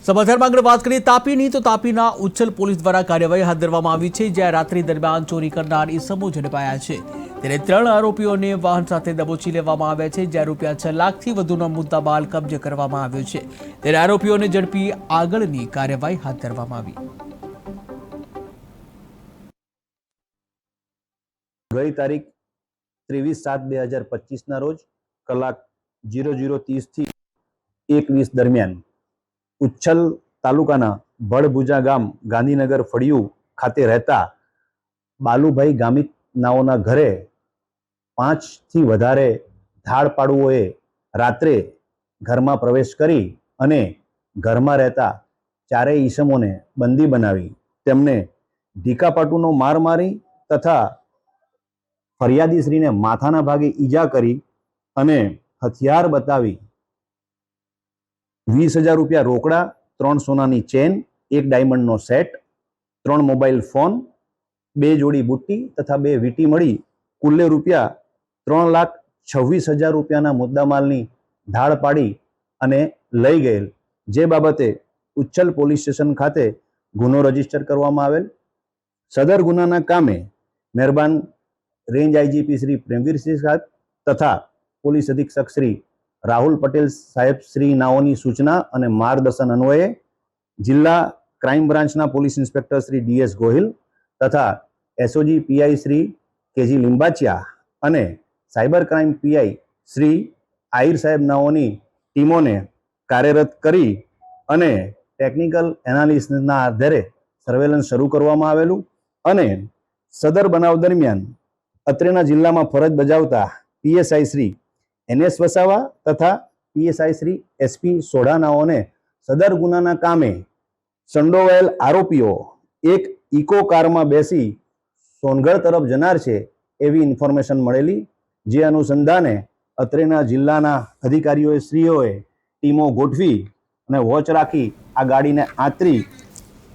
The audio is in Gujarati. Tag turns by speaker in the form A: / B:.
A: સમાચારમાં આગળ વાત કરીએ તાપીની તો તાપીના ઉચ્છલ પોલીસ દ્વારા કાર્યવાહી હાથ ધરવામાં આવી છે, જ્યાં રાત્રિ દરમિયાન ચોરી કરનાર ઈસમો ઝડપાયા છે। ત્યારે 3 આરોપીઓને વાહન સાથે દબોચી લેવામાં આવ્યા છે, જ્યાં રૂપિયા 6 લાખથી વધુનો મુદ્દામાલ કબજે કરવામાં આવ્યો છે। ત્યારે આરોપીઓને ઝડપી આગળની કાર્યવાહી હાથ ધરવામાં આવી।
B: ગઈ તારીખ 23/7/2025 રોજ કલાક 00:30 થી 1:20 દરમિયાન ઉચ્છલ તાલુકાના ભડભુજા ગામ ગાંધીનગર ફળિયું ખાતે રહેતા બાલુભાઈ ગામિત નાઓના ઘરે 5 થી વધારે ધાડપાડુઓએ રાત્રે ઘરમાં પ્રવેશ કરી અને ઘરમાં રહેતા 4 ઈસમોને બંદી બનાવી તેમને ઢીકાપાટુનો માર મારી તથા ફરિયાદીશ્રીને માથાના ભાગે ઈજા કરી અને હથિયાર બતાવી 20,000 રૂપિયા રોકડા, 3 સોનાની ચેન, 1 ડાયમંડનો સેટ, 3 મોબાઈલ ફોન, 2 જોડી બુટ્ટી તથા 2 વીટી મળી કુલ્લે રૂપિયા 3,26,000 રૂપિયાના મુદ્દામાલની ધાડ પાડી અને લઈ ગયેલ, જે બાબતે ઉચ્છલ પોલીસ સ્ટેશન ખાતે ગુનો રજીસ્ટર કરવામાં આવેલ। સદર ગુનાના કામે મહેરબાન રેન્જ આઈજીપી શ્રી પ્રેમવીરસિંહ સાહેબ તથા પોલીસ અધિક્ષક શ્રી રાહુલ પટેલ સાહેબ શ્રી નાઓની સૂચના અને માર્ગદર્શન અન્વયે જિલ્લા ક્રાઇમ બ્રાન્ચના police inspector Shri DS Gohil તથા SOG PI Shri KG Limbachiya અને cyber crime PI Shri Ahir saheb નાઓની ટીમોને કાર્યરત કરી અને ટેકનિકલ એનાલિસિસના આધારે સર્વેલન્સ શરૂ કરવામાં આવેલું અને સદર બનાવ દરમિયાન અત્રેના જિલ્લામાં ફરજ બજાવતા પીએસઆઈ શ્રી એનએસ વસાવા તથા પીએસઆઈ શ્રી એસપી સોઢાનાઓને સદર ગુનાના કામે સંડોવાયેલ આરોપીઓ એક ઇકો કારમાં બેસી સોનગઢ તરફ જનાર છે એવી ઇન્ફોર્મેશન મળેલી, જે અનુસંધાને અત્રેના જિલ્લાના અધિકારીઓએ શ્રીઓએ ટીમો ગોઠવી અને વોચ રાખી આ ગાડીને આંતરી